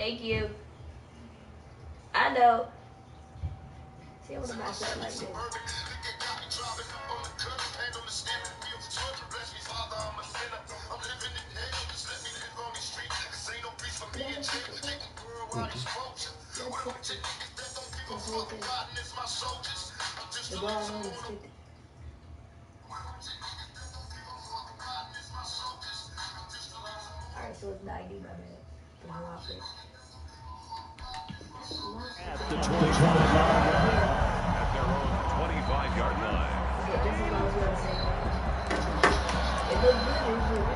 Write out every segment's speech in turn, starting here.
Thank you. I know. See, I want to match up like this. The ball only is 50. Alright, so it's 90, my bad. At the 25-yard line. At their own 25-yard line. Yeah, this is what I was going to say. It looks good.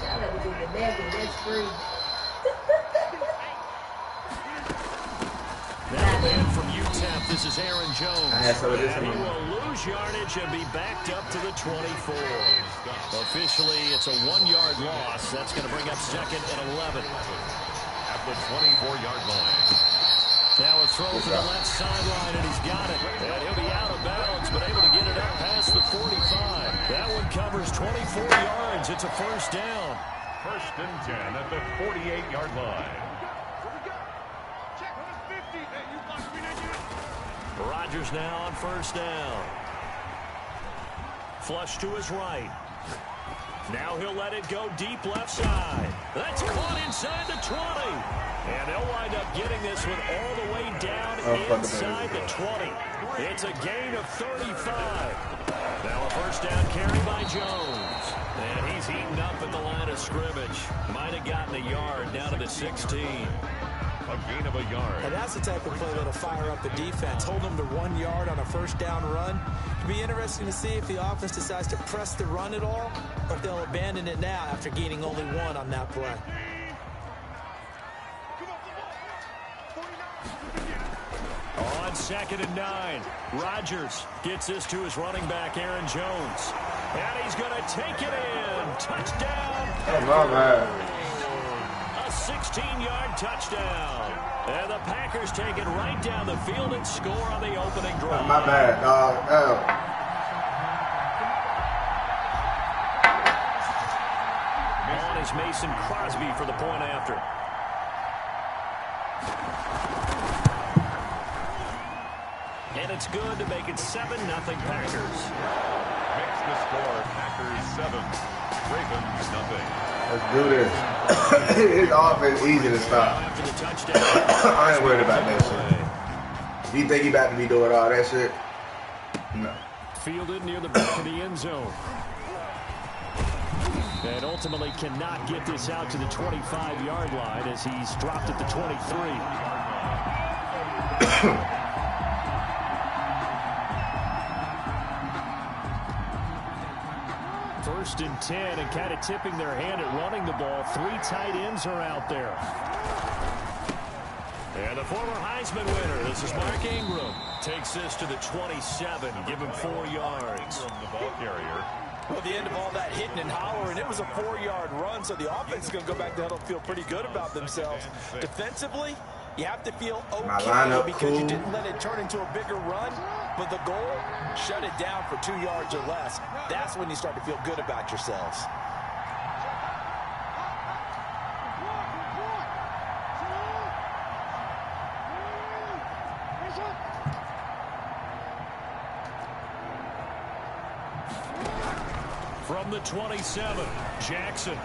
I never do the Madden. That's free. Now man from UTEP, this is Aaron Jones. And he will lose yardage and be backed up to the 24. Officially, it's a 1-yard loss. That's going to bring up 2nd and 11. At the 24-yard line. Now a throw to the left sideline, and he's got it. And he'll be out of bounds, but able to get it up past the 45. That one covers 24 yards. It's a first down. 1st and 10 at the 48-yard line. Rodgers now on 1st down. Flush to his right. Now he'll let it go deep left side. That's caught inside the 20. And they'll wind up getting this one all the way down inside the 20. It's a gain of 35. Now a 1st down carry by Jones. And he's eaten up at the line of scrimmage. Might have gotten a yard down to the 16. A gain of a yard. And that's the type of play that'll fire up the defense. Hold them to 1 yard on a 1st down run. It'll be interesting to see if the offense decides to press the run at all, or if they'll abandon it now after gaining only 1 on that play. On 2nd and 9, Rodgers gets this to his running back, Aaron Jones. And he's going to take it in. Touchdown. Oh, my bad. A 16-yard touchdown. And the Packers take it right down the field and score on the opening drive. My bad, dog. On is Mason Crosby for the point after. And it's good to make it 7-0 Packers. Makes the score Packers 7, Ravens nothing. Let's do this. His offense easy to stop. After the touchdown, I ain't worried about that shit. Do you think he about to be doing all that shit? No. Fielded near the back of the end zone. And ultimately cannot get this out to the 25-yard line as he's dropped at the 23. 1st and 10, and kind of tipping their hand at running the ball. 3 tight ends are out there. And the former Heisman winner, this is Mark Ingram, takes this to the 27, give him 4 yards. From the ball carrier. Well, the end of all that hitting and hollering, it was a 4-yard run, so the offense is going to go back to huddle, feel pretty good about themselves. Defensively, you have to feel okay because you didn't let it turn into a bigger run, but the goal, shut it down for 2 yards or less. That's when you start to feel good about yourselves. From the 27, Jackson,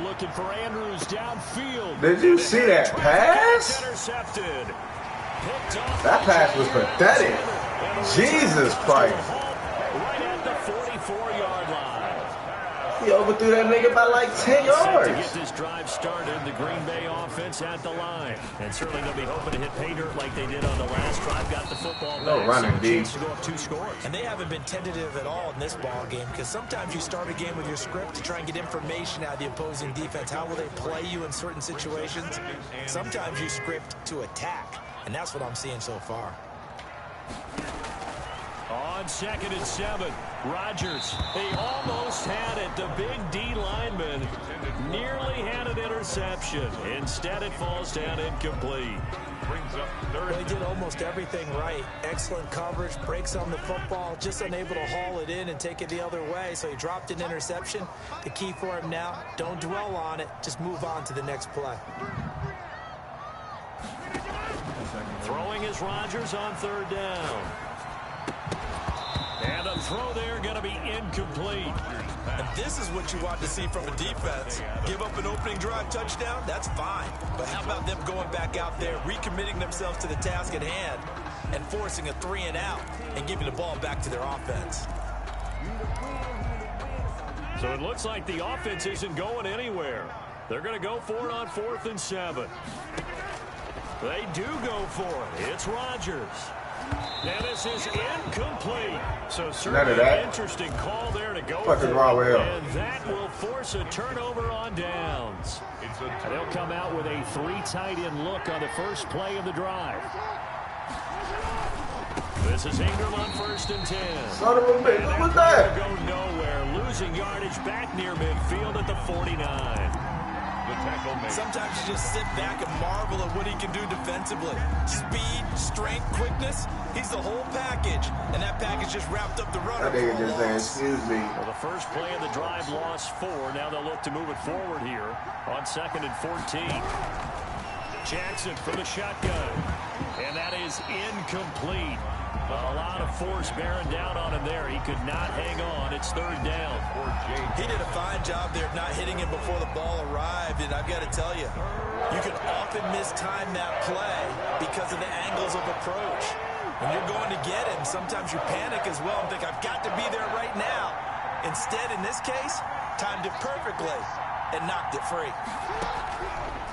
looking for Andrews downfield. Did you see that pass? Intercepted. That pass was pathetic. Jesus Christ. Right at the 44-yard line. He overthrew that nigga by like 10 yards. To get this drive started, the Green Bay offense at the line. And certainly they'll be hoping to hit pay dirt like they did on the last drive. Got the football back. No running, D. To go up 2 scores. And they haven't been tentative at all in this ball game because sometimes you start a game with your script to try and get information out of the opposing defense. How will they play you in certain situations? Sometimes you script to attack, and that's what I'm seeing so far. On on 2nd and 7. Rodgers, he almost had it. The big D lineman nearly had an interception. Instead, it falls down incomplete. Brings up third. He did almost everything right. Excellent coverage, breaks on the football, just unable to haul it in and take it the other way. So he dropped an interception. The key for him now, don't dwell on it. Just move on to the next play. Throwing is Rodgers on 3rd down. And a throw there going to be incomplete. And this is what you want to see from a defense. Give up an opening drive touchdown, that's fine. But how about them going back out there, recommitting themselves to the task at hand, and forcing a 3 and out, and giving the ball back to their offense. So it looks like the offense isn't going anywhere. They're going to go for it on 4th and 7. They do go for it. It's Rodgers. And this is incomplete. So certainly an interesting call there to go for it. And that will force a turnover on downs. And they'll come out with a 3 tight end look on the first play of the drive. This is Ingram on 1st and 10. Son of a bitch, what was that? Go nowhere, losing yardage back near midfield at the 49. Sometimes you just sit back and marvel at what he can do defensively. Speed, strength, quickness. He's the whole package. And that package just wrapped up the runner. That nigga just saying, excuse me. Well, the first play of the drive lost 4. Now they'll look to move it forward here on 2nd and 14. Jackson from the shotgun. And that is incomplete. A lot of force bearing down on him there. He could not hang on. It's 3rd down. He did a fine job there of not hitting him before the ball arrived. And I've got to tell you, you can often mistime that play because of the angles of approach. When you're going to get him, sometimes you panic as well and think, I've got to be there right now. Instead, in this case, timed it perfectly and knocked it free.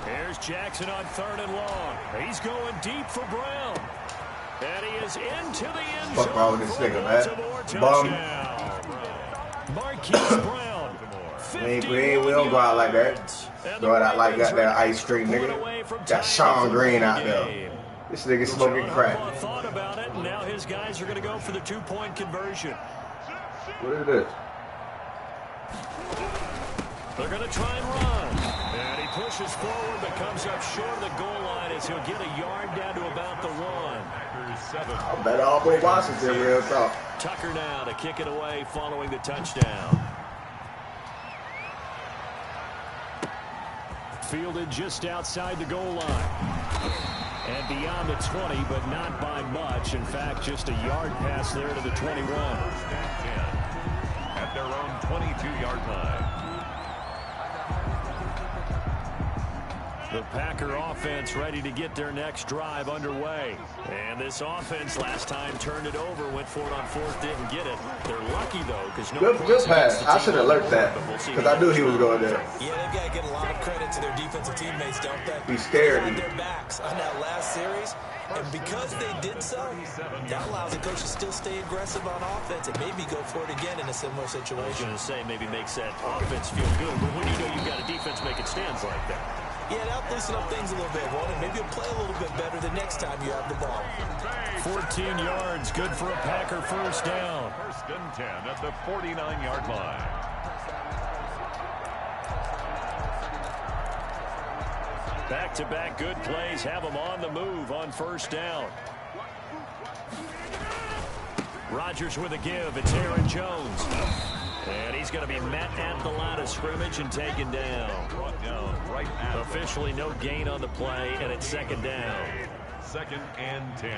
Here's Jackson on 3rd and long. He's going deep for Brown. And he is into the end zone. Fuck wrong with this nigga, man. Bum. Marquise Brown. We don't go out like that. Go out like that ice cream nigga. Got Sean Green out there. This nigga smoking crack. Thought about it, and now his guys are going to go for the 2-point conversion. What is this? They're going to try and run. And he pushes forward, but comes up short of the goal line as he'll get a yard down to about the 1. I bet Aubrey Washington real talk. Tucker now to kick it away following the touchdown. Fielded just outside the goal line. And beyond the 20, but not by much. In fact, just a yard pass there to the 21. At their own 22-yard line. The Packer offense ready to get their next drive underway. And this offense last time turned it over, went for it on 4th, didn't get it. They're lucky, though, because no good pass. I should have learned that because I knew he was going there. Yeah, they've got to get a lot of credit to their defensive teammates, don't they? He's scared. They had their backs on that last series. And because they did so, that allows the coach to still stay aggressive on offense and maybe go for it again in a similar situation. I was going to say maybe makes that offense feel good, but when you know you've got a defense making stands like that. Yeah, that'll loosen up things a little bit, won't it? Maybe you'll play a little bit better the next time you have the ball. 14 yards, good for a Packer first down. 1st and 10 at the 49-yard line. Back-to-back good plays have them on the move on 1st down. Rodgers with a give. It's Aaron Jones. And he's going to be met at the line of scrimmage and taken down. Brought down right at officially no gain on the play, and it's 2nd down. 2nd and 10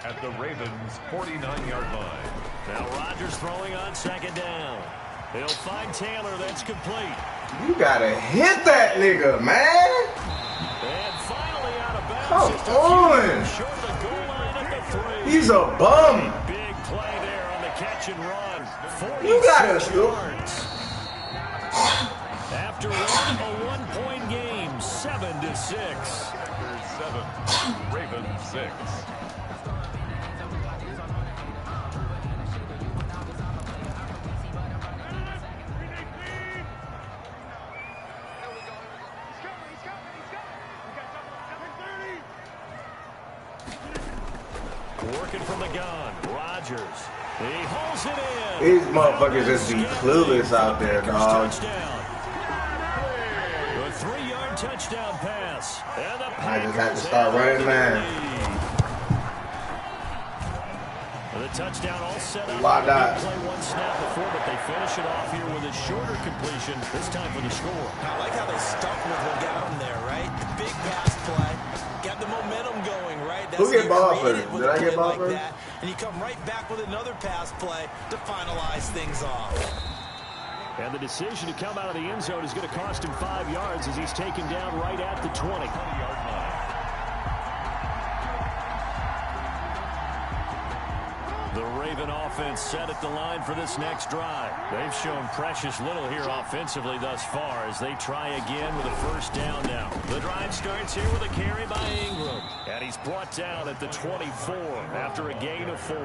at the Ravens' 49-yard line. Now Rodgers throwing on 2nd down. He'll find Taylor. That's complete. You got to hit that nigga, man. And finally out of bounds. Come on. Short of the goal line at the 3. He's a bum. Big play there on the catch and run. You got to shoot. After a one-point game, 7-6. 7, Ravens 6. Working from the gun, Rodgers. He holds it in. These motherfuckers just be clueless out there, dog. A 3-yard touchdown pass. And the I just have to start running, man. The touchdown all set up. Why not? Play one snap before, but they finish it off here with a shorter completion, this time for the score. I like how they stuck with what got them there, right? The big pass play. Got the momentum going, right? That's Who get ball first? Did I get ball first? And you come right back with another pass play to finalize things off. And the decision to come out of the end zone is going to cost him 5 yards as he's taken down right at the 20-yard line. The Raven offense set at the line for this next drive. They've shown precious little here offensively thus far as they try again with a first down now. The drive starts here with a carry by Ingram. And he's brought down at the 24 after a gain of 4.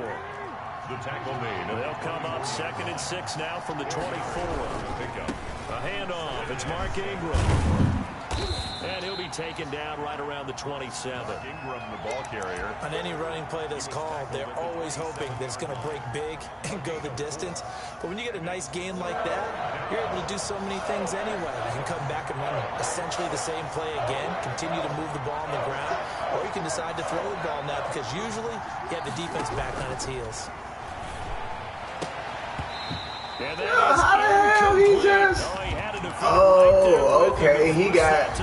The tackle made. They'll come up 2nd and 6 now from the 24. Pickup. A handoff. It's Mark Ingram. And he'll be taken down right around the 27. Ingram, the ball carrier. On any running play that's called, they're always hoping that it's going to break big and go the distance. But when you get a nice gain like that, you're able to do so many things anyway. You can come back and run essentially the same play again, continue to move the ball on the ground, or you can decide to throw the ball now because usually you have the defense back on its heels. And that How the hell he just... Oh, okay. He got...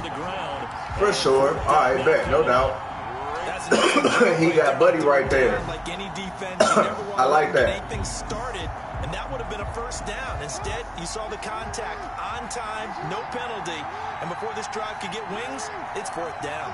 For sure. All right, bet. No doubt. He got Buddy right there. I like that. Anything started, and that would have been a first down. Instead, you saw the contact on time, no penalty. And before this drive could get wings, it's 4th down.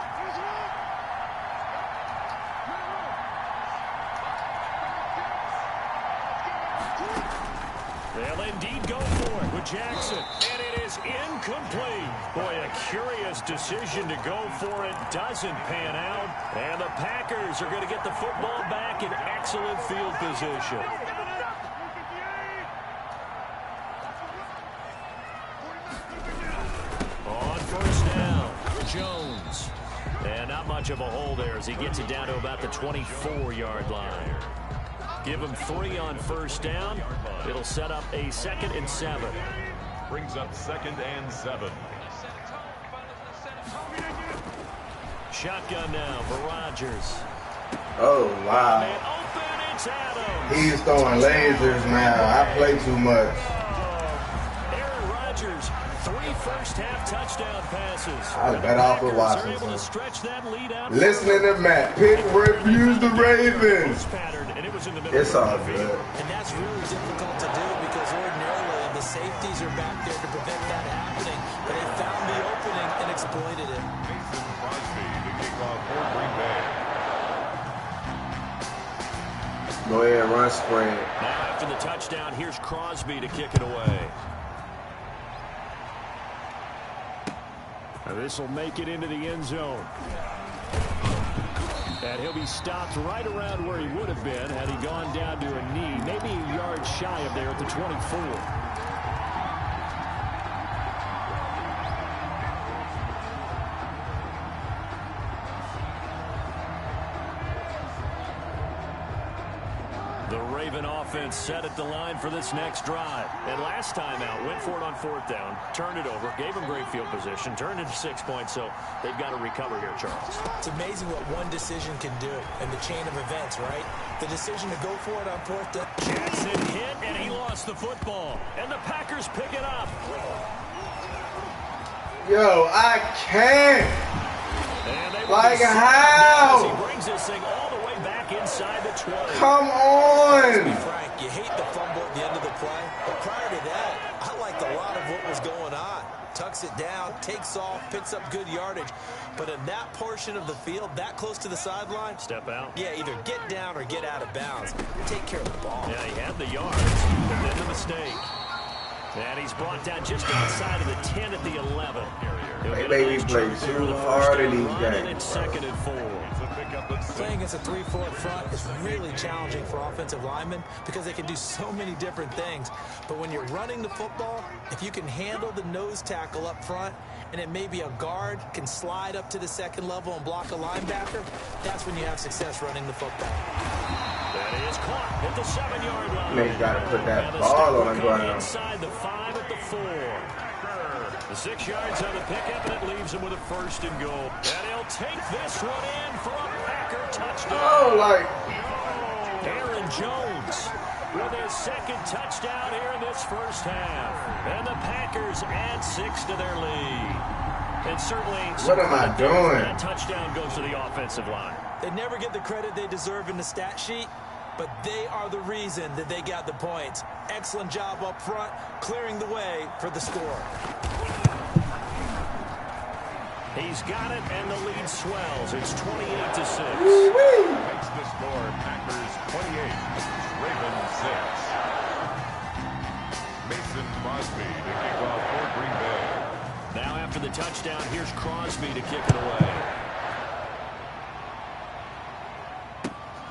They'll indeed go for it with Jackson. And it is incomplete. Boy, a curious decision to go for it. Doesn't pan out. And the Packers are going to get the football back in excellent field position. On first down, Jones. And not much of a hole there as he gets it down to about the 24-yard line. Give him 3 on first down. It'll set up a 2nd and 7. Brings up 2nd and 7. Shotgun now for Rodgers. Oh, wow. And open, it's Adams. He's throwing lasers now. I play too much. Aaron Rodgers, 3 first-half touchdown passes. I was better off with They're able Washington. to stretch that lead out. Listening to Matt Pitt refuse the Ravens. It's all good. And that's really difficult to do because ordinarily the safeties are back there to prevent that happening. But they found the opening and exploited it. Mason Crosby, the kickoff for Green Bay. Go ahead, run spread. Now after the touchdown, here's Crosby to kick it away. This will make it into the end zone. And he'll be stopped right around where he would have been had he gone down to a knee, maybe a yard shy of there at the 24. The Raven offense set at the line for this next drive. And last time out, went for it on 4th down, turned it over, gave them great field position, turned it to 6 points, so they've got to recover here, Charles. It's amazing what one decision can do in the chain of events, right? The decision to go for it on 4th down. Jackson hit, and he lost the football. And the Packers pick it up. Yo, I can't. Like how? He brings this thing all the way back inside the 20. Come on. To be frank, you hate the fumble at the end of the play, but prior to that, I liked a lot of what was going on. Tucks it down, takes off, picks up good yardage. But in that portion of the field, that close to the sideline, step out. Yeah, either get down or get out of bounds. Take care of the ball. Yeah, he had the yards, and then the mistake. And he's brought down just outside of the 10 at the 11. They made me play too hard in these games. It's 2nd and 4. Playing against a 3-4 front is really challenging for offensive linemen because they can do so many different things. But when you're running the football, if you can handle the nose tackle up front, and then maybe a guard can slide up to the 2nd level and block a linebacker, that's when you have success running the football. That is caught at the 7-yard line. They got to put that ball on the ground. Inside the 5 at the 4. The 6 yards on the pickup, and it leaves him with a 1st and goal. And he'll take this one in for a Packer touchdown. Oh, like Aaron Jones with his 2nd touchdown here in this first half. And the Packers add 6 to their lead. And certainly, what am I doing? That touchdown goes to the offensive line. They never get the credit they deserve in the stat sheet, but they are the reason that they got the points. Excellent job up front, clearing the way for the score. He's got it, and the lead swells. It's 28-6. Makes the score Packers 28, Ravens 6. Mason Crosby to kick off for Green Bay. Now after the touchdown, here's Crosby to kick it away.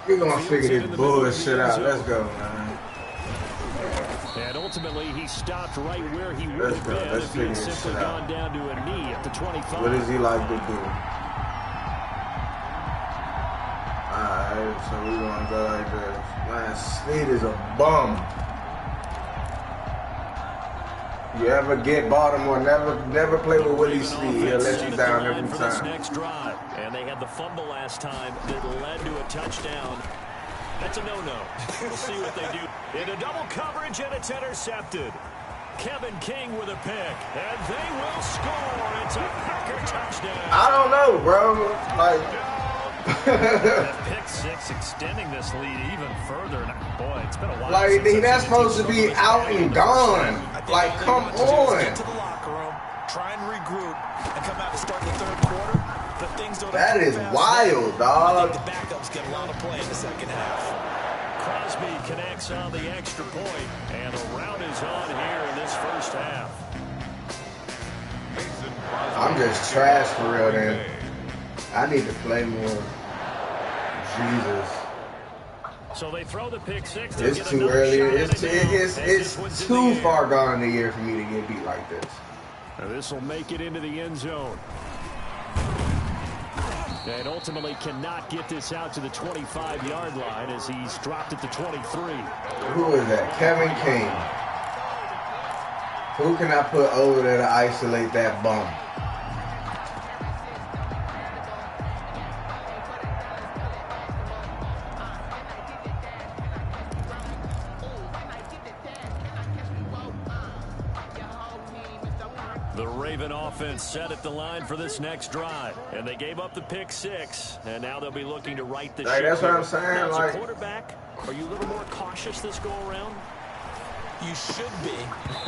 We're going to figure this bullshit out. Let's go, man. And ultimately, he stopped right where he would have been if he had simply gone down to a knee at the 25. What does he like to do? Alright, so we're going to go like this. Man, Snead is a bum. You ever get Baltimore, never play with Willie Snead. He'll let you down every for time. This next drive. And they had the fumble last time that led to a touchdown. That's a no-no. We'll see what they do. Into double coverage, and it's intercepted. Kevin King with a pick, and they will score. It's a Packer touchdown. I don't know, bro. Like, pick 6 extending this lead even further. Boy, it's been a while. Like, that's supposed to be out and gone. Like, come on. Get to the locker room, try and regroup, and come out to start the 3rd quarter. But things don't. That is wild, dog. I think the backups get a lot of play in the 2nd half. Crosby connects on the extra point, and the route is on here in this first half. I'm just trash for real, then. I need to play more. Jesus. So they throw the pick 6. It's too early. It's too far gone in the year for me to get beat like this. Now this will make it into the end zone. And ultimately cannot get this out to the 25-yard line as he's dropped at the 23. Who is that? Kevin King. Who can I put over there to isolate that bum? The Raven offense set at the line for this next drive, and they gave up the pick 6, and now they'll be looking to right the ship. That's what I'm saying. Now, like, as a quarterback, are you a little more cautious this go around? You should be,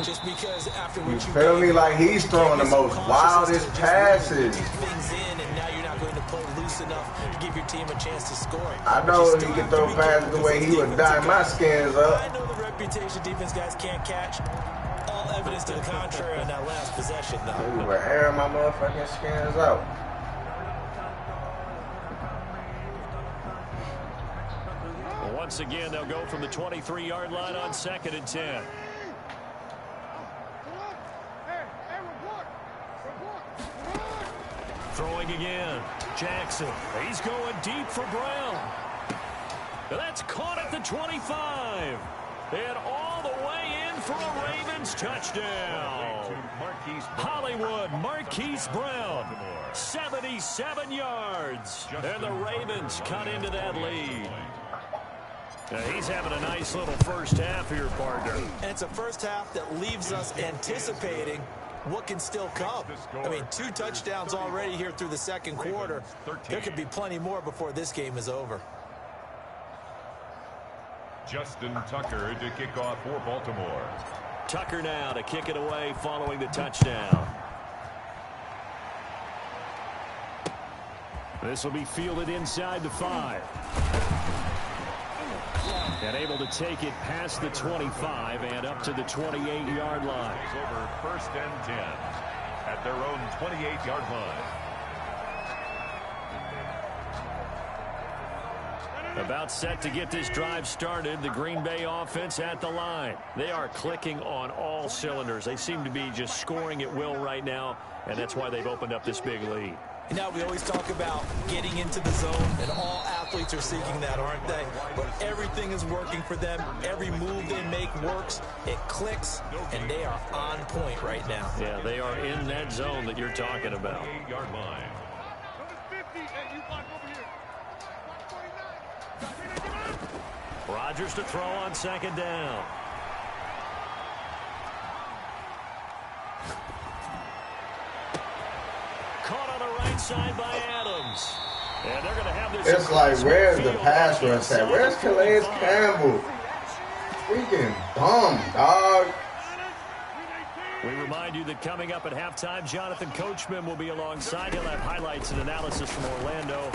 just because after what you feel me? Like, he's throwing the most wildest passes. Things in, and now you're not going to play loose enough to give your team a chance to score. I know he can throw passes the way he would dye my skins up. I know the reputation defense guys can't catch. All evidence to the contrary on that last possession, though. We were airing my motherfucking skins out. Well, once again, they'll go from the 23-yard line on 2nd and 10. Throwing again. Jackson. He's going deep for Brown. That's caught at the 25. And all the way in for a Ravens touchdown. Hollywood Marquise Brown, 77 yards. And the Ravens cut into that lead. Now he's having a nice little first half here, partner. And it's a first half that leaves us anticipating what can still come. I mean, 2 touchdowns already here through the 2nd quarter. There could be plenty more before this game is over. Justin Tucker to kick off for Baltimore. Tucker now to kick it away following the touchdown. This will be fielded inside the 5. And able to take it past the 25 and up to the 28-yard line. Over 1st and 10 at their own 28-yard line. About set to get this drive started, the Green Bay offense at the line. They are clicking on all cylinders. They seem to be just scoring at will right now, and that's why they've opened up this big lead. And now we always talk about getting into the zone and all out athletes are seeking that, aren't they? But everything is working for them. Every move they make works. It clicks, and they are on point right now. Yeah, they are in that zone that you're talking about. 8-yard line. Rodgers to throw on second down. Caught on the right side by Adams. And they're going to have this. It's like, where's the pass rush at? Where's Calais Campbell? Freaking bum, dog. We remind you that coming up at halftime, Jonathan Coachman will be alongside. He'll have highlights and analysis from Orlando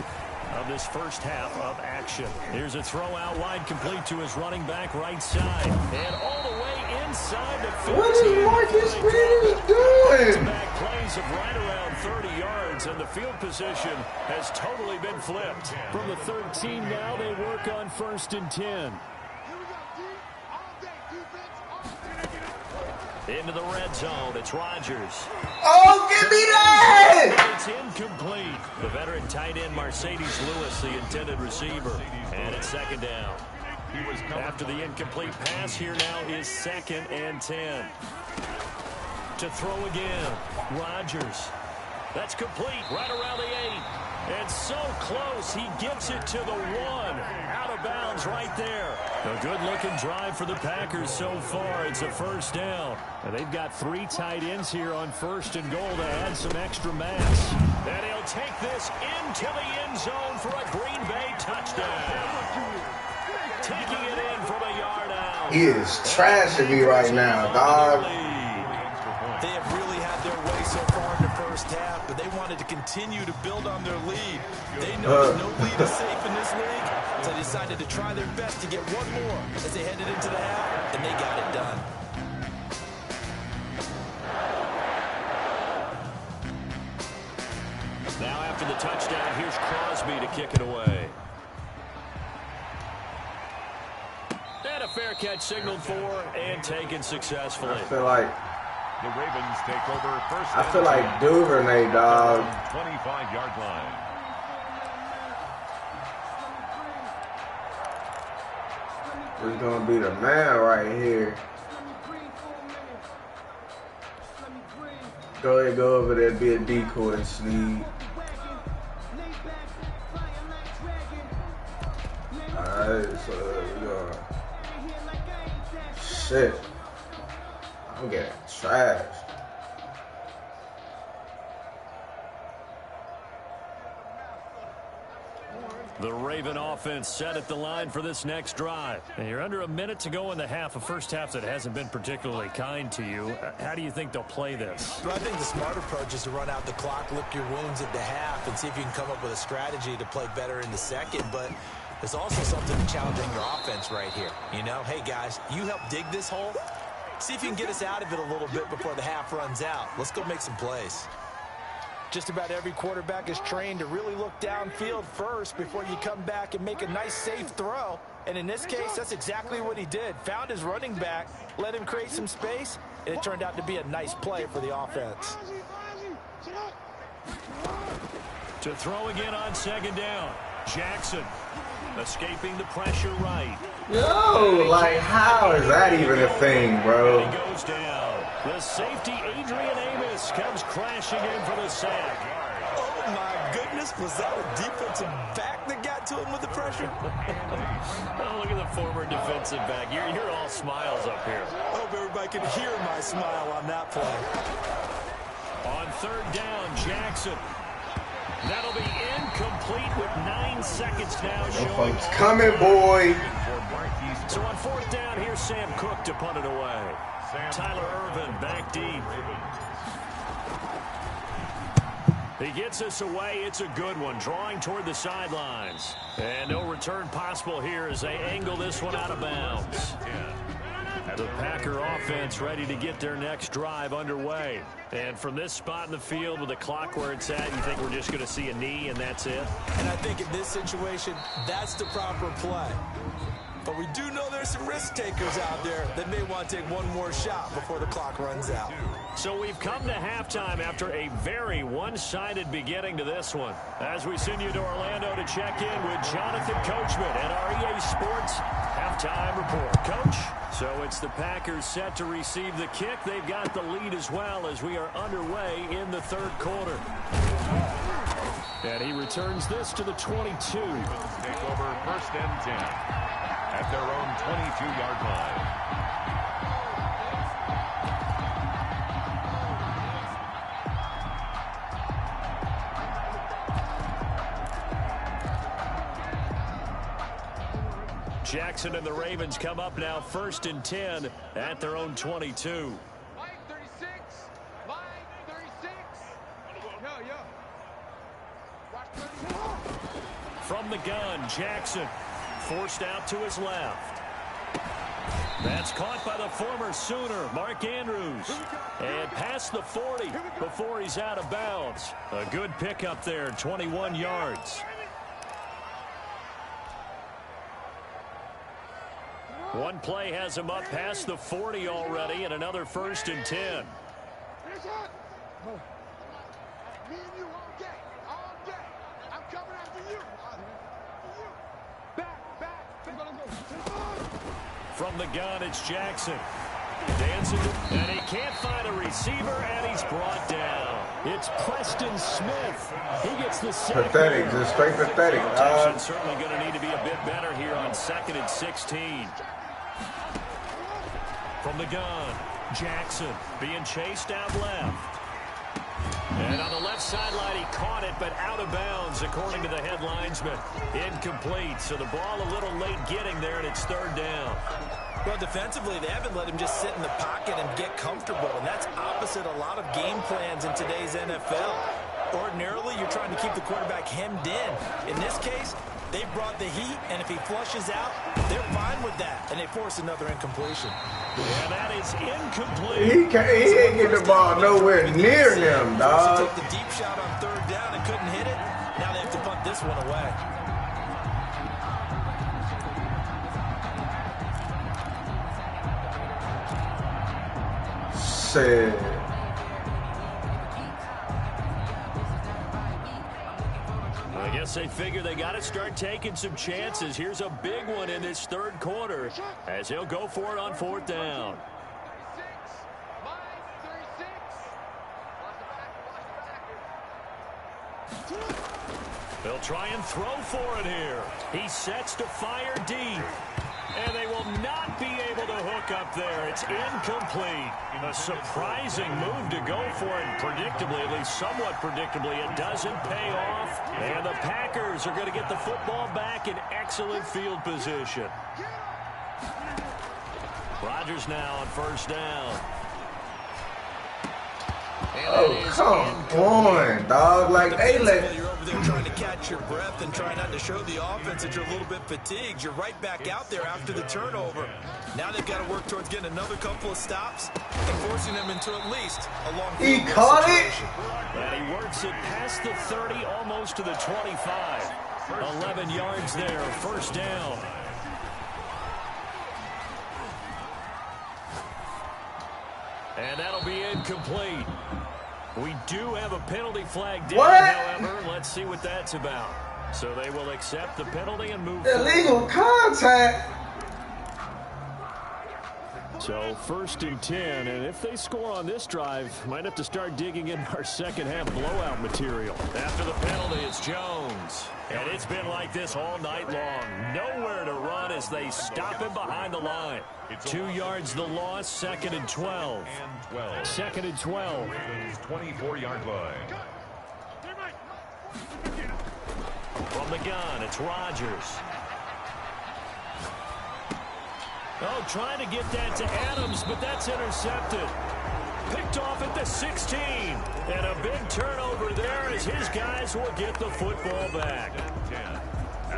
of this first half of action. Here's a throw out wide, complete to his running back right side. And all the way inside the 15. What is Marcus Peters doing? Back plays of right around 30 yards, and the field position has totally been flipped. From the 13 now, they work on 1st and 10. Into the red zone, it's Rodgers. Oh, give me that! It's incomplete. The veteran tight end Mercedes Lewis, the intended receiver. And it's second down. After the incomplete pass, here now is 2nd and 10. To throw again, Rodgers. That's complete, right around the 8. And so close, he gets it to the 1. Out of bounds right there. A good-looking drive for the Packers so far. It's a first down. And they've got 3 tight ends here on 1st and goal to add some extra mass. And he'll take this into the end zone for a Green Bay touchdown. Taking it in from a yard out. He is trashing me right now, dog. They have really had their way so far in the first half, but they wanted to continue to build on their lead. They know that no lead is safe in this league, so they decided to try their best to get one more as they headed into the half, and they got it done. Now after the touchdown, here's Crosby to kick it away. And a fair catch signaled for and taken successfully. I feel like The Ravens take over first. I feel like Duvernay, dog. 25-yard line. He's gonna be the man right here. Go ahead, go over there, be a decoy and sneak. Alright, so we going. Shit. I'm getting trashed. The Raven offense set at the line for this next drive. And you're under a minute to go in the half, a first half that hasn't been particularly kind to you. How do you think they'll play this? Well, I think the smart approach is to run out the clock, lick your wounds at the half, and see if you can come up with a strategy to play better in the second. But there's also something challenging your offense right here. You know, hey, guys, you help dig this hole. See if you can get us out of it a little bit before the half runs out. Let's go make some plays. Just about every quarterback is trained to really look downfield first before you come back and make a nice, safe throw. And in this case, that's exactly what he did. Found his running back, let him create some space, and it turned out to be a nice play for the offense. To throw again on second down. Jackson escaping the pressure right. Yo, like, how is that even a thing, bro? And he goes down. The safety, Adrian Amos, comes crashing in for the sack. Oh, my goodness. Was that a defensive back that got to him with the pressure? Oh, look at the former defensive back. You're all smiles up here. I hope everybody can hear my smile on that play. On third down, Jackson. That'll be incomplete with 9 seconds now. It's coming, boy. So on fourth down, here's Sam Cook to punt it away. Tyler Irvin back deep. He gets us away. It's a good one, drawing toward the sidelines. And no return possible here as they angle this one out of bounds. The Packer offense ready to get their next drive underway. And from this spot in the field with the clock where it's at, you think we're just going to see a knee and that's it? And I think in this situation, that's the proper play. But we do know there's some risk takers out there that may want to take one more shot before the clock runs out. So we've come to halftime after a very one-sided beginning to this one. As we send you to Orlando to check in with Jonathan Coachman at our EA Sports Halftime Report. Coach, so it's the Packers set to receive the kick. They've got the lead as well as we are underway in the third quarter. And he returns this to the 22. Take over 1st and 10 at their own 22-yard line. Jackson and the Ravens come up now 1st and 10 at their own 22. From the gun, Jackson forced out to his left. That's caught by the former Sooner, Mark Andrews. And past the 40 before he's out of bounds. A good pickup there, 21 yards. One play has him up past the 40 already, and another 1st and 10. From the gun, it's Jackson. Dancing, and he can't find a receiver, and he's brought down. It's Preston Smith. He gets the sack. Pathetic, just straight pathetic. Protection's certainly going to need to be a bit better here on 2nd and 16. From the gun, Jackson being chased out left. And on the left sideline, he caught it, but out of bounds, according to the head linesman. Incomplete, so the ball a little late getting there, and it's 3rd down. Well, defensively, they haven't let him just sit in the pocket and get comfortable, and that's opposite a lot of game plans in today's NFL. Ordinarily, you're trying to keep the quarterback hemmed in. In this case, they brought the heat, and if he flushes out, they're fine with that, and they force another incompletion. Yeah, that is incomplete. He ain't getting the ball nowhere near him, dog. Took the deep shot on 3rd down and couldn't hit it. Now they have to punt this one away. Shit. I guess they figure they got to start taking some chances. Here's a big one in this 3rd quarter as he'll go for it on 4th down. They'll try and throw for it here. He sets to fire deep. And they will not be able to hook up there. It's incomplete. A surprising move to go for it. Predictably, at least somewhat predictably, it doesn't pay off. And the Packers are going to get the football back in excellent field position. Rodgers now on 1st down. Oh, come on, dog. Like, they let... You're over there trying to catch your breath and trying not to show the offense that you're a little bit fatigued. You're right back out there after the turnover. Now they've got to work towards getting another couple of stops and forcing them into at least a long field He caught situation. And he works it past the 30, almost to the 25. 11 yards there, 1st down. And that'll be incomplete. We do have a penalty flag down, however. Let's see what that's about. So they will accept the penalty and move forward. Illegal contact. So 1st and 10, and if they score on this drive, might have to start digging in our second half blowout material. After the penalty, it's Jones. And it's been like this all night long. Nowhere to run as they stop him behind the line. 2 yards the loss, 2nd and 12. 2nd and 12. 24-yard line. From the gun, it's Rodgers. Oh, trying to get that to Adams, but that's intercepted. Picked off at the 16. And a big turnover there as his guys will get the football back. 10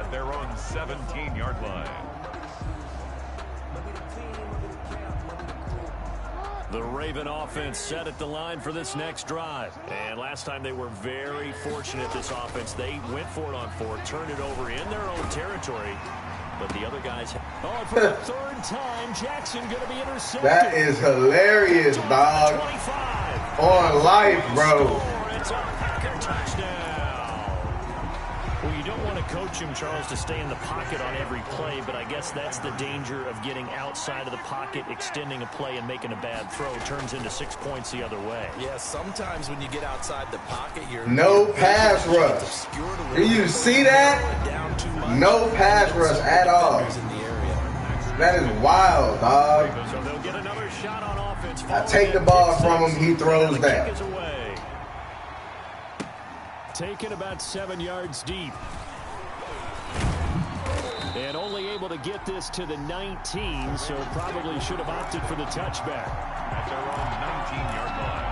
at their own 17-yard line. The Raven offense set at the line for this next drive. And last time they were very fortunate, this offense. They went for it on 4, turned it over in their own territory. But the other guys... Oh, for the third time, Jackson going to be intercepted. That is hilarious, dog. 25. On life, bro. It's a Packer touchdown. Well, you don't want to coach him, Charles, to stay in the pocket on every play, but I guess that's the danger of getting outside of the pocket, extending a play, and making a bad throw. Turns into 6 points the other way. Yeah, sometimes when you get outside the pocket, you're no pass rush. Do you see that? No pass rush at all. That is wild, dog. So they'll get another shot on offense. I take the ball from him, he throws that. Taken about 7 yards deep. And only able to get this to the 19, so probably should have opted for the touchback. At their own 19-yard line.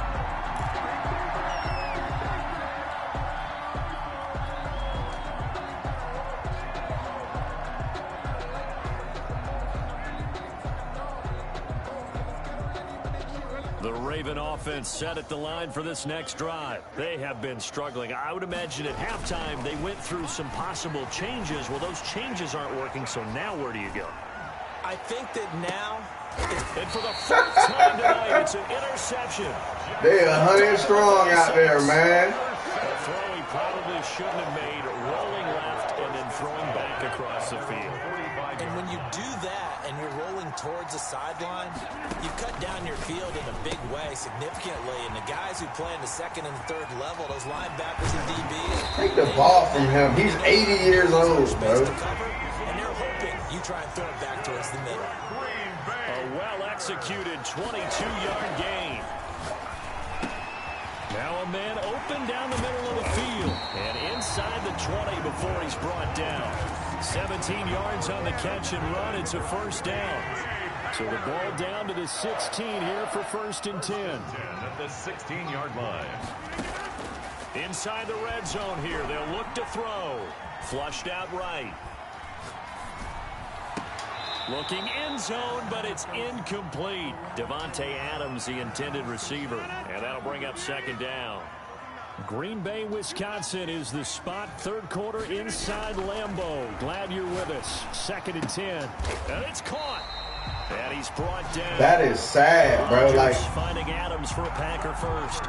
The Raven offense set at the line for this next drive. They have been struggling. I would imagine at halftime they went through some possible changes. Well, those changes aren't working, so now where do you go? I think that now, and for the first time tonight, it's an interception. They 100 strong out there, man. A throw he probably shouldn't have made, rolling left and then throwing back across the field. And when you do that and you're rolling towards the sideline, you cut down your field in a big way significantly. And the guys who play in the second and third level, those linebackers and DBs, take the ball from him. He's 80 years old, bro. And they're hoping you try and throw it back towards the middle. A well-executed 22-yard gain. Now a man open down the middle of the field and inside the 20 before he's brought down. 17 yards on the catch and run. It's a first down. So the ball down to the 16 here for 1st and 10. At the 16-yard line. Inside the red zone here. They'll look to throw. Flushed out right. Looking end zone, but it's incomplete. Devontae Adams, the intended receiver. And that'll bring up 2nd down. Green Bay, Wisconsin is the spot. 3rd quarter inside Lambeau. Glad you're with us. 2nd and 10. And it's caught. And he's brought down. That is sad, bro. Like, finding Adams for a Packer first.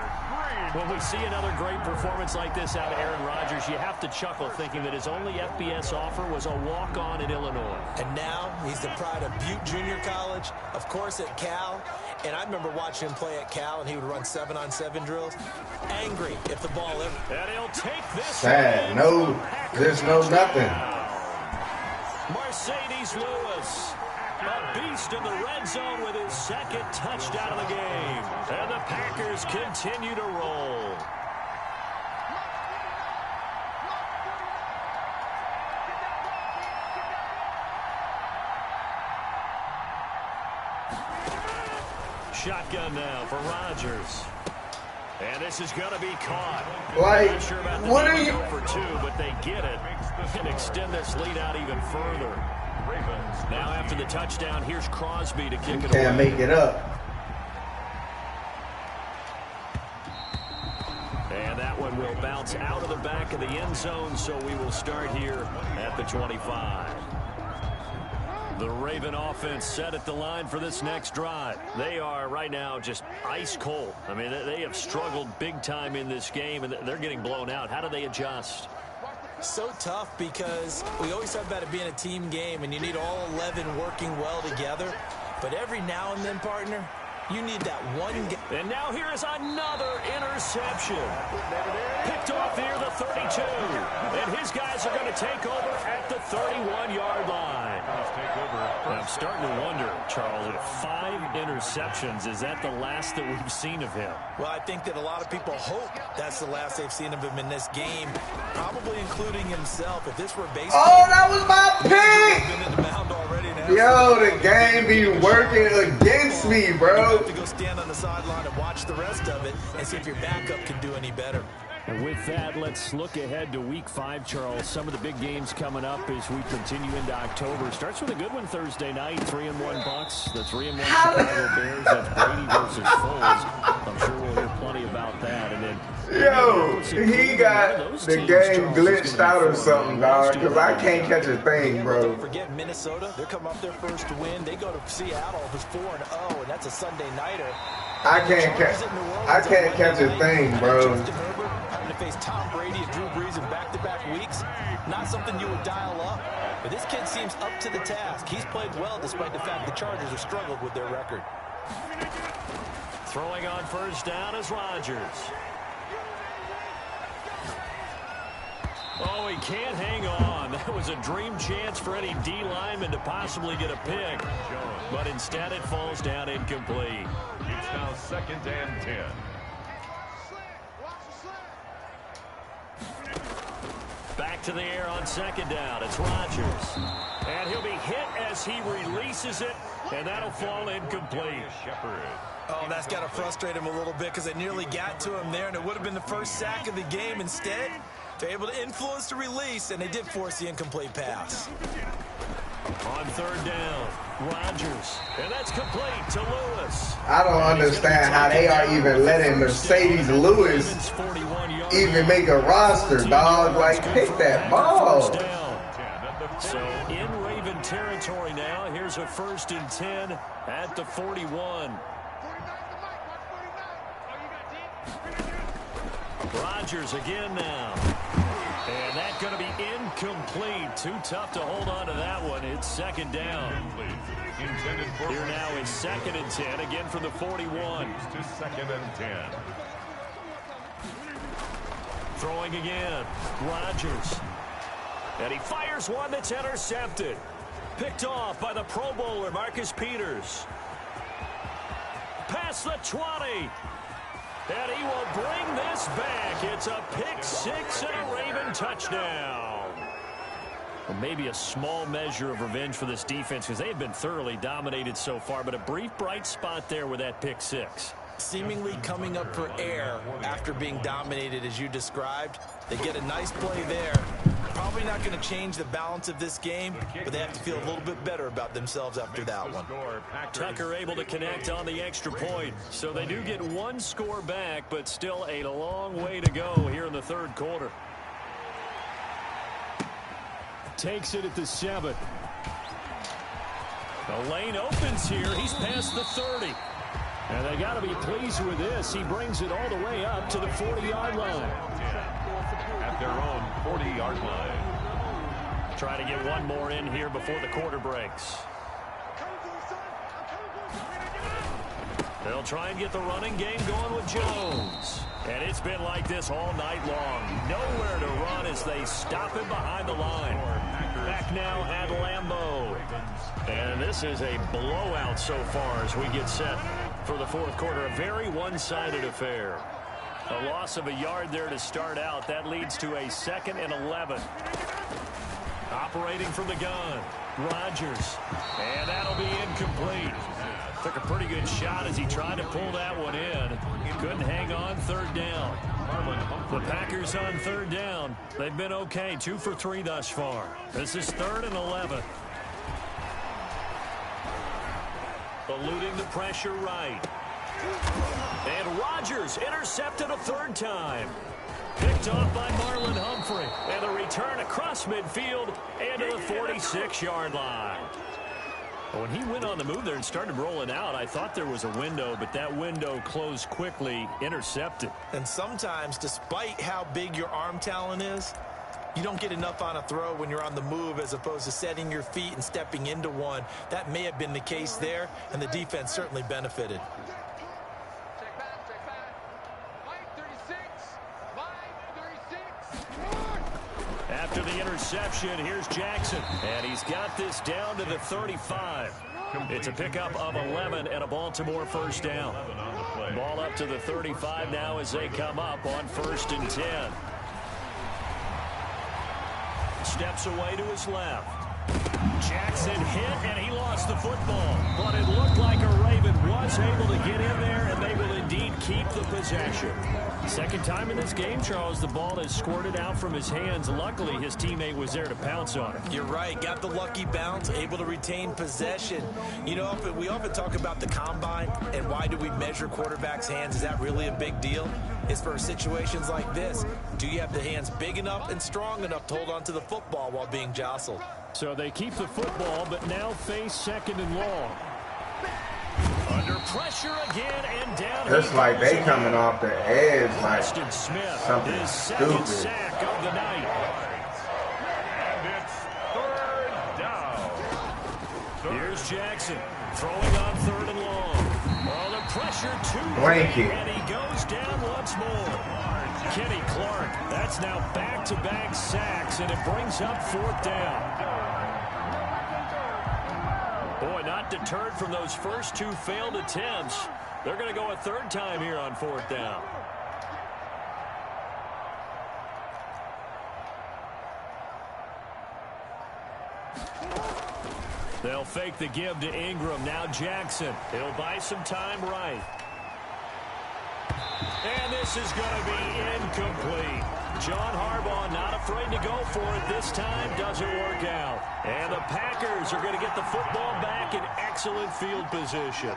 When we see another great performance like this out of Aaron Rodgers, you have to chuckle thinking that his only FBS offer was a walk-on in Illinois. And now he's the pride of Butte Junior College, of course at Cal. And I remember watching him play at Cal, and he would run 7-on-7 drills. Angry if the ball ever. And he'll take this. Sad. No, there's no nothing. Mercedes Lewis. A beast in the red zone with his 2nd touchdown of the game. And the Packers continue to roll. Shotgun now for Rodgers. And this is going to be caught. Like, not sure about the what are you? For 2, but they get it and extend this lead out even further. Now after the touchdown, here's Crosby to kick it away. Can't make it up. And that one will bounce out of the back of the end zone, so we will start here at the 25. The Raven offense set at the line for this next drive. They are right now just ice cold. I mean, they have struggled big time in this game, and they're getting blown out. How do they adjust? So tough because we always talk about it being a team game, and you need all 11 working well together. But every now and then, partner, you need that one guy. And now here is another interception. Picked off near the 32. And his guys are going to take over at the 31-yard line. I'm starting to wonder, Charles, if 5 interceptions, is that the last that we've seen of him? Well, I think that a lot of people hope that's the last they've seen of him in this game, probably including himself. If this were baseball, oh, that was my pick! Yo, the game be working against me, bro. You have to go stand on the sideline and watch the rest of it and see if your backup can do any better. And with that, let's look ahead to Week 5, Charles. Some of the big games coming up as we continue into October. Starts with a good one Thursday night, 3-1 Bucks. The 3-1 Chicago Bears. That's Brady versus Foles. I'm sure we'll hear plenty about that. And then He got the game glitched out or something, dog, because I can't catch a thing, bro. Don't forget Minnesota. They're coming off their first win. They go to Seattle, who's 4-0, and that's a Sunday nighter. I can't catch a thing, bro. Having to face Tom Brady and Drew Brees in back-to-back weeks, not something you would dial up. But this kid seems up to the task. He's played well despite the fact the Chargers have struggled with their record. Throwing on first down is Rodgers. Oh, he can't hang on. That was a dream chance for any D lineman to possibly get a pick. But instead it falls down incomplete. It's now 2nd and 10. Back to the air on 2nd down. It's Rodgers. And he'll be hit as he releases it. And that'll fall incomplete. Oh, that's got to frustrate him a little bit because it nearly got to him there, and it would have been the first sack of the game. Instead, they're able to influence the release, and they did force the incomplete pass. On 3rd down, Rodgers. And that's complete to Lewis. I don't understand how they are even letting Mercedes Lewis even make a roster, dog. Like, pick that ball. So in Raven territory now. Here's a 1st and 10 at the 41. Rodgers again now. And that's going to be incomplete. Too tough to hold on to that one. It's 2nd down. Here now is 2nd and 10 again from the 41. To 2nd and 10. Throwing again. Rodgers. And he fires one that's intercepted. Picked off by the Pro Bowler, Marcus Peters. Past the 20. And he will bring this back. It's a pick six and a Raven touchdown. Well, maybe a small measure of revenge for this defense because they have been thoroughly dominated so far, but a brief bright spot there with that pick six. Seemingly coming up for air after being dominated as you described. They get a nice play there. Probably not going to change the balance of this game, but they have to feel a little bit better about themselves after that one. Tucker able to connect on the extra point. So they do get one score back, but still a long way to go here in the 3rd quarter. Takes it at the 7. The lane opens here. He's past the 30. And they got to be pleased with this. He brings it all the way up to the 40-yard line. At their own 40-yard line. Try to get one more in here before the quarter breaks. They'll try and get the running game going with Jones. And it's been like this all night long. Nowhere to run as they stop him behind the line. Back now at Lambeau. And this is a blowout so far as we get set for the 4th quarter. A very one-sided affair. A loss of a yard there to start out. That leads to a 2nd and 11. Operating from the gun. Rodgers. And that'll be incomplete. Took a pretty good shot as he tried to pull that one in. Couldn't hang on 3rd down. The Packers on 3rd down. They've been okay. 2 for 3 thus far. This is 3rd and 11. Eluding the pressure right. And Rodgers intercepted a 3rd time. Picked off by Marlon Humphrey. And the return across midfield and to the 46-yard line. When he went on the move there and started rolling out, I thought there was a window, but that window closed quickly, intercepted. And sometimes, despite how big your arm talent is, you don't get enough on a throw when you're on the move as opposed to setting your feet and stepping into one. That may have been the case there, and the defense certainly benefited. After the interception, here's Jackson. And he's got this down to the 35. It's a pickup of 11 and a Baltimore 1st down. Ball up to the 35 now as they come up on 1st and 10. Steps away to his left. Jackson hit, and he lost the football. But it looked like a Raven was able to get in there, and they will indeed keep the possession. Second time in this game, Charles, the ball has squirted out from his hands. Luckily, his teammate was there to pounce on it. You're right. Got the lucky bounce, able to retain possession. You know, we often talk about the combine and why do we measure quarterbacks' hands. Is that really a big deal? It's for situations like this. Do you have the hands big enough and strong enough to hold on to the football while being jostled? So they keep the football, but now face second and long. Under pressure again and down. Just like they coming off the edge like Smith, something his stupid. second sack of the night. And it's third down. Here's Jackson throwing on third and long. Oh, the pressure too Blanket. and he goes down once more. Kenny Clark, that's now back-to-back sacks, and it brings up fourth down. Boy, not deterred from those first two failed attempts. They're going to go a third time here on fourth down. They'll fake the give to Ingram. Now Jackson. He'll buy some time right. And this is going to be incomplete. John Harbaugh not afraid to go for it this time. Doesn't work out. And the Packers are going to get the football back in excellent field position.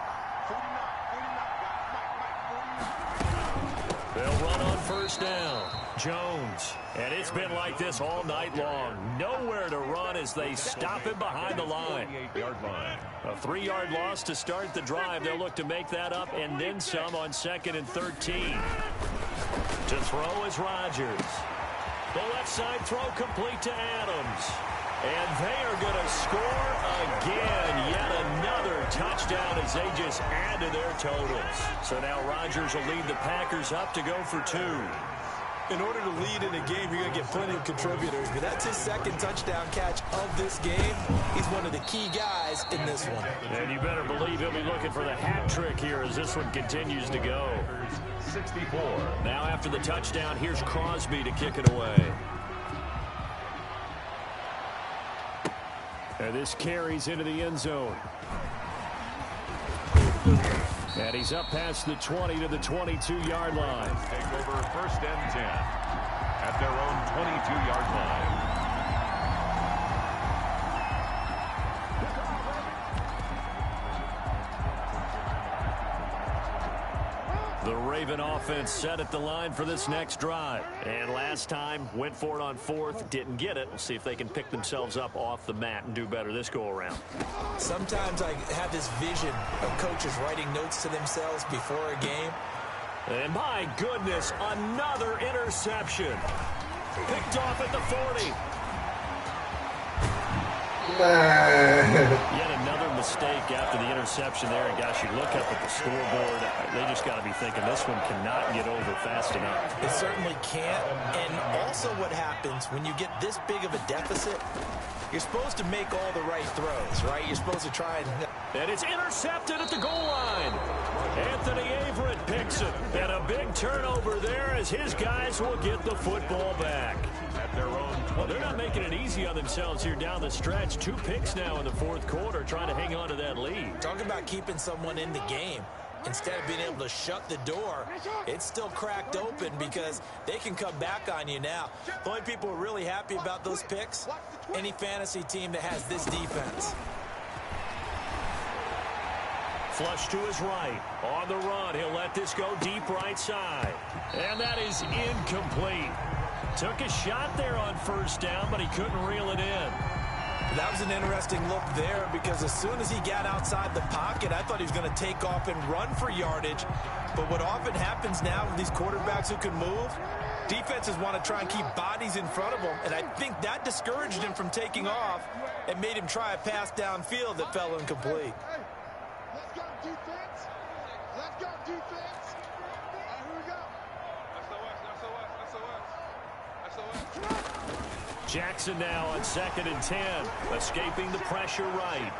They'll run on first down. Jones. And it's been like this all night long. Nowhere to run as they stop him behind the line. 48-yard line. A 3-yard loss to start the drive. They'll look to make that up and then some on 2nd and 13. To throw is Rodgers. The left side throw complete to Adams. And they are going to score again. Yet another touchdown as they just add to their totals. So now Rodgers will lead the Packers up to go for 2. In order to lead in a game, you're going to get plenty of contributors. But that's his second touchdown catch of this game. He's one of the key guys in this one. And you better believe he'll be looking for the hat trick here as this one continues to go. 64. Now after the touchdown, here's Crosby to kick it away. And this carries into the end zone. And he's up past the 20 to the 22-yard line. Take over first and 10 at their own 22-yard line. The Raven offense set at the line for this next drive. And last time, went for it on fourth, didn't get it. We'll see if they can pick themselves up off the mat and do better this go-around. Sometimes I have this vision of coaches writing notes to themselves before a game. And my goodness, another interception. Picked off at the 40. Yet another mistake after the interception there. And gosh, you look up at the scoreboard, they just got to be thinking this one cannot get over fast enough. It certainly can't. And also what happens when you get this big of a deficit, you're supposed to make all the right throws, right? You're supposed to try and... And it's intercepted at the goal line. Anthony Averett picks it. And a big turnover there as his guys will get the football back. At their own 20. Well, they're not making it easy on themselves here down the stretch. 2 picks now in the fourth quarter trying to hang on to that lead. Talking about keeping someone in the game. Instead of being able to shut the door, it's still cracked open because they can come back on you now. The only people who are really happy about those picks, any fantasy team that has this defense. Flush to his right. On the run, he'll let this go deep right side. And that is incomplete. Took a shot there on first down, but he couldn't reel it in. That was an interesting look there because as soon as he got outside the pocket, I thought he was going to take off and run for yardage. But what often happens now with these quarterbacks who can move, defenses want to try and keep bodies in front of them. And I think that discouraged him from taking off and made him try a pass downfield that fell incomplete. Let's go, defense. Let's go, defense. Here we go. Jackson now on 2nd and 10, escaping the pressure right.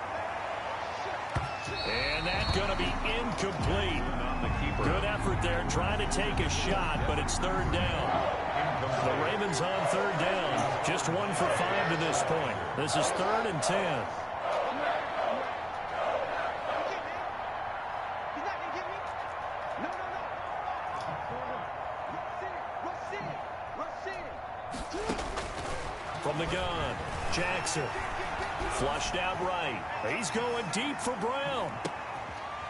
And that's going to be incomplete. Good effort there, trying to take a shot, but it's third down. The Ravens on third down, just 1 for 5 to this point. This is 3rd and 10. From the gun, Jackson. Flushed out right. He's going deep for Brown.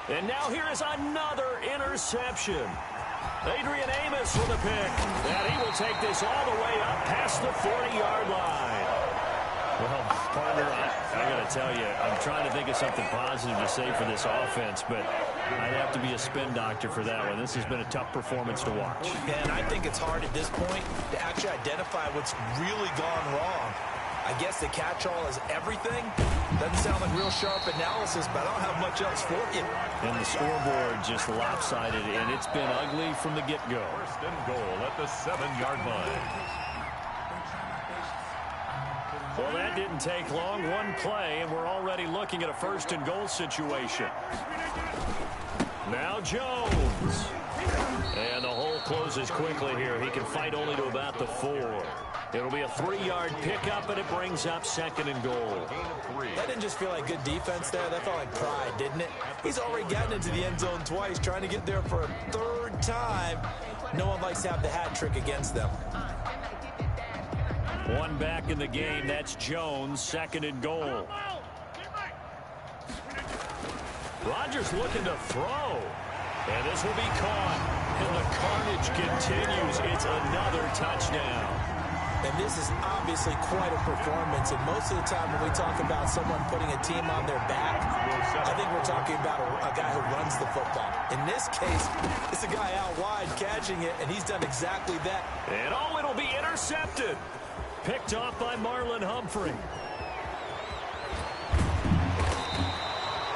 And now here is another interception. Adrian Amos with a pick. And he will take this all the way up past the 40-yard line. Well, partner, I got to tell you, I'm trying to think of something positive to say for this offense, but I'd have to be a spin doctor for that one. This has been a tough performance to watch. And I think it's hard at this point to actually identify what's really gone wrong. I guess the catch-all is everything. Doesn't sound like real sharp analysis, but I don't have much else for you. And the scoreboard just lopsided, and it's been ugly from the get-go. First and goal at the 7-yard line. Well, that didn't take long. One play, and we're already looking at a first and goal situation. Now Jones. And the hole closes quickly here. He can fight only to about the 4. It'll be a 3-yard pickup, and it brings up second and goal. That didn't just feel like good defense there. That felt like pride, didn't it? He's already gotten into the end zone twice, trying to get there for a 3rd time. No one likes to have the hat trick against them. One back in the game. That's Jones, second and goal. Rodgers looking to throw. And this will be caught. And the carnage continues. It's another touchdown. And this is obviously quite a performance. And most of the time when we talk about someone putting a team on their back, I think we're talking about a guy who runs the football. In this case, it's a guy out wide catching it, and he's done exactly that. And oh, it'll be intercepted. Picked off by Marlon Humphrey.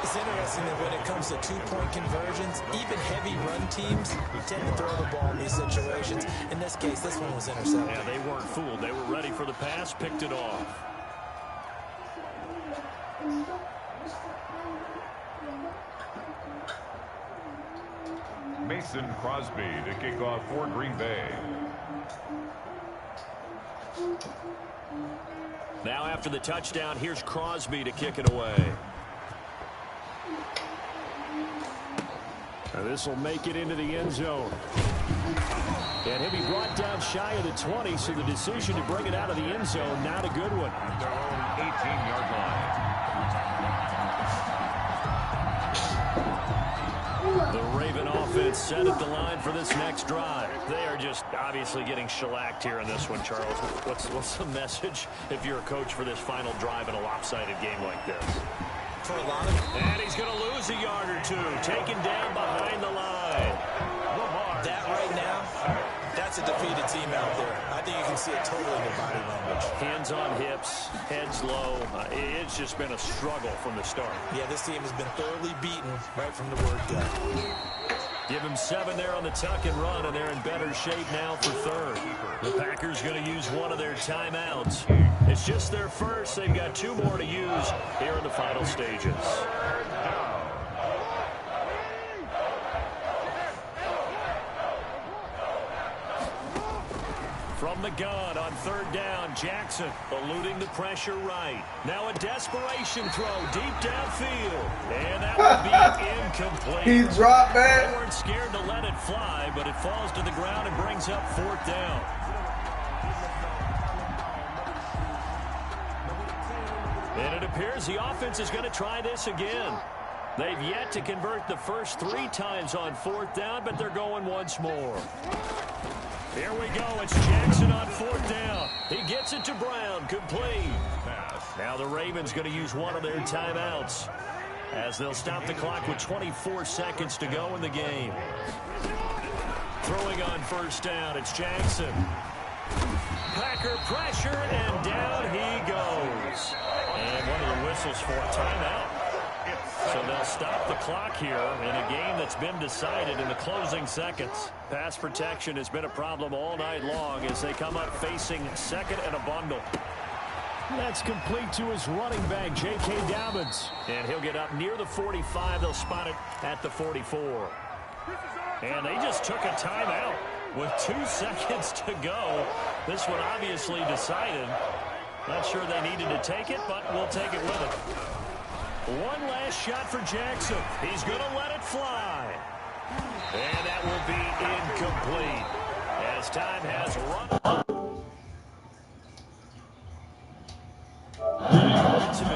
It's interesting that when it comes to 2-point conversions, even heavy run teams tend to throw the ball in these situations. In this case, this one was intercepted. Yeah, they weren't fooled. They were ready for the pass, picked it off. Mason Crosby to kick off for Green Bay. Now after the touchdown, here's Crosby to kick it away. Now this will make it into the end zone. And he'll be brought down shy of the 20, so the decision to bring it out of the end zone, not a good one. Their own 18-yard line. The Raven offense set at the line for this next drive. They are just obviously getting shellacked here in this one, Charles. What's the message if you're a coach for this final drive in a lopsided game like this? For a lot of And he's going to lose a yard or two, taken down behind the line. that right now, that's a defeated team out there. I think you can see it totally in their body language. Hands on hips, heads low. It's just been a struggle from the start. Yeah, this team has been thoroughly beaten right from the word go. Give him 7 there on the tuck and run, and they're in better shape now for third. The Packers going to use one of their timeouts. It's just their first. They've got 2 more to use here in the final stages. From the gun on 3rd down, Jackson eluding the pressure right. Now a desperation throw deep downfield. And that would be incomplete. He dropped They that. weren't scared to let it fly, but it falls to the ground and brings up 4th down. And it appears the offense is going to try this again. They've yet to convert the first 3 times on 4th down, but they're going once more. Here we go. It's Jackson on 4th down. He gets it to Brown. Complete. Now the Ravens going to use one of their timeouts as they'll stop the clock with 24 seconds to go in the game. Throwing on 1st down. It's Jackson. Packer pressure, and down he goes. And one of the whistles for a timeout. So they'll stop the clock here in a game that's been decided in the closing seconds. Pass protection has been a problem all night long as they come up facing 2nd and a bundle. That's complete to his running back, J.K. Dobbins. And he'll get up near the 45. They'll spot it at the 44. And they just took a timeout with 2 seconds to go. This one obviously decided. Not sure they needed to take it, but we'll take it with it. One last shot for Jackson. He's going to let it fly. And that will be incomplete. incomplete. As time has run. Some